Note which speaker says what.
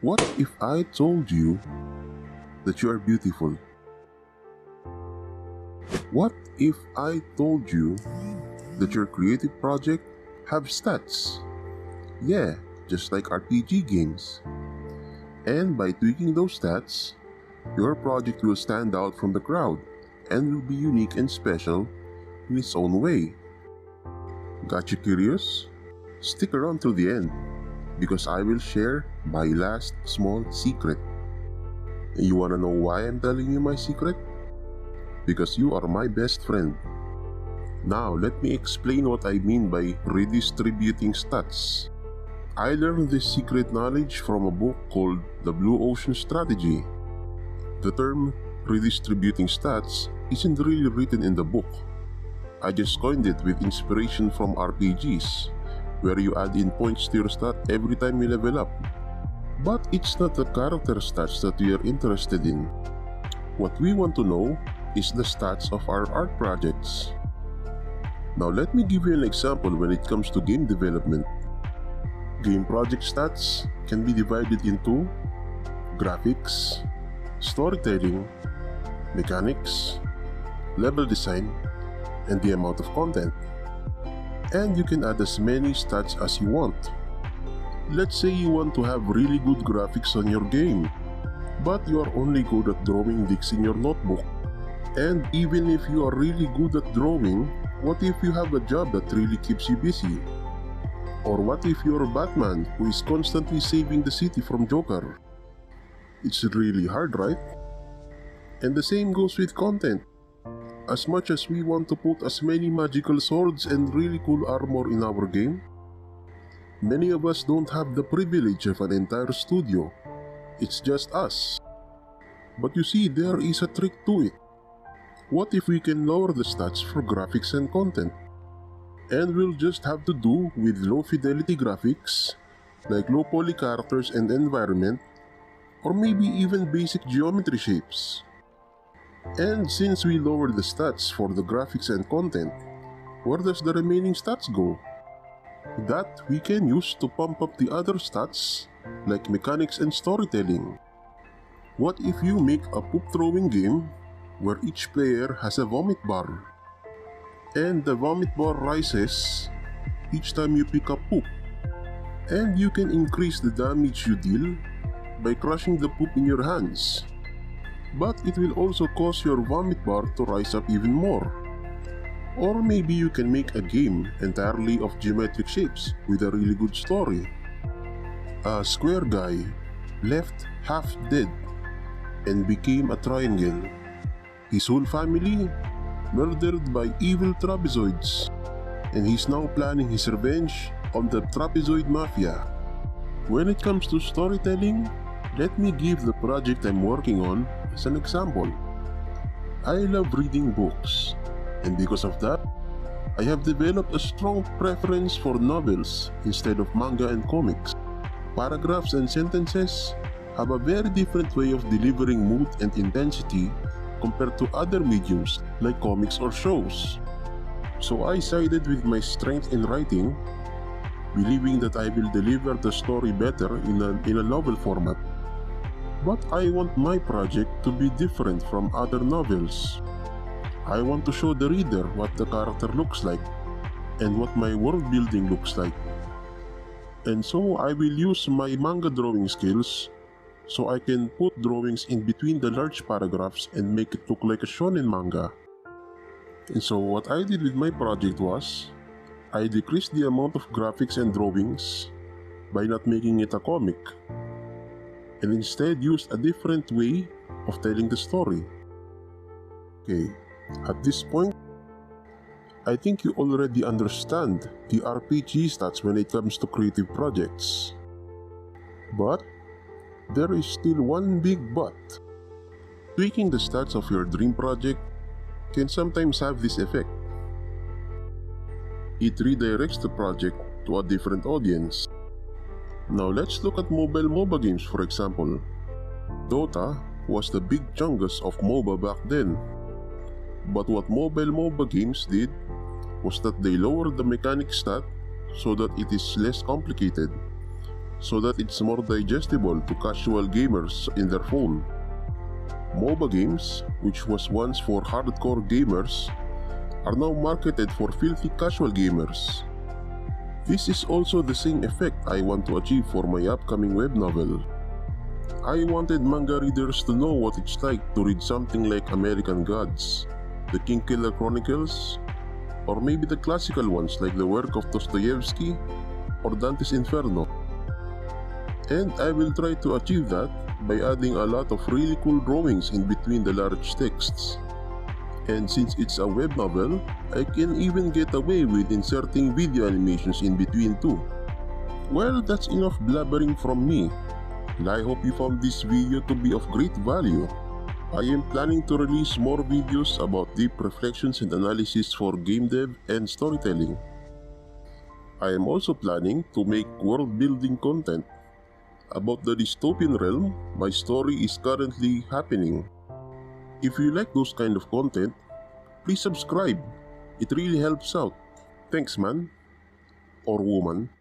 Speaker 1: What if I told you that you are beautiful? What if I told you that your creative project have stats? Yeah, just like RPG games. And by tweaking those stats, your project will stand out from the crowd and will be unique and special in its own way. Got you curious? Stick around till the end because I will share my last small secret. And you wanna know why I'm telling you my secret? Because you are my best friend. Now let me explain what I mean by redistributing stats. I learned this secret knowledge from a book called The Blue Ocean Strategy. The term redistributing stats isn't really written in the book. I just coined it with inspiration from RPGs, where you add in points to your stat every time you level up. But it's not the character stats that we are interested in. What we want to know is the stats of our art projects. Now let me give you an example when it comes to game development. Game project stats can be divided into graphics, storytelling, mechanics, level design, and the amount of content. And you can add as many stats as you want. Let's say you want to have really good graphics on your game, but you are only good at drawing dicks in your notebook. And even if you are really good at drawing, what if you have a job that really keeps you busy? Or what if you're Batman who is constantly saving the city from Joker? It's really hard, right? And the same goes with content. As much as we want to put as many magical swords and really cool armor in our game, many of us don't have the privilege of an entire studio. It's just us. But you see, there is a trick to it. What if we can lower the stats for graphics and content? And we'll just have to do with low fidelity graphics, like low poly characters and environment, or maybe even basic geometry shapes. And since we lower the stats for the graphics and content, where does the remaining stats go? That we can use to pump up the other stats, like mechanics and storytelling. What if you make a poop throwing game where each player has a vomit bar? And the vomit bar rises each time you pick up poop. And you can increase the damage you deal by crushing the poop in your hands. But it will also cause your vomit bar to rise up even more. Or maybe you can make a game entirely of geometric shapes with a really good story. A square guy left half dead and became a triangle. His whole family murdered by evil trapezoids, and he's now planning his revenge on the trapezoid mafia. When it comes to storytelling, let me give the project I'm working on as an example. I love reading books, and because of that, I have developed a strong preference for novels instead of manga and comics. Paragraphs and sentences have a very different way of delivering mood and intensity compared to other mediums like comics or shows. So I sided with my strength in writing, believing that I will deliver the story better in a novel format. But I want my project to be different from other novels. I want to show the reader what the character looks like and what my world building looks like. And so I will use my manga drawing skills so I can put drawings in between the large paragraphs and make it look like a shonen manga. And so what I did with my project was, I decreased the amount of graphics and drawings by not making it a comic, and instead used a different way of telling the story. Okay, at this point, I think you already understand the RPG stats when it comes to creative projects. But there is still one big but. Tweaking the stats of your dream project can sometimes have this effect. It redirects the project to a different audience. Now let's look at mobile MOBA games, for example. Dota was the big chungus of MOBA back then. But what mobile MOBA games did was that they lowered the mechanic stat so that it is less complicated. so that it's more digestible to casual gamers in their phone. MOBA games, which was once for hardcore gamers, are now marketed for filthy casual gamers. This is also the same effect I want to achieve for my upcoming web novel. I wanted manga readers to know what it's like to read something like American Gods, The Kingkiller Chronicles, or maybe the classical ones like the work of Dostoevsky or Dante's Inferno. And I will try to achieve that by adding a lot of really cool drawings in between the large texts. And since it's a web novel, I can even get away with inserting video animations in between too. Well, that's enough blabbering from me. I hope you found this video to be of great value. I am planning to release more videos about deep reflections and analysis for game dev and storytelling. I am also planning to make world building content about the dystopian realm my story is currently happening. If you like those kind of content, please subscribe. It really helps out. Thanks man. Or woman.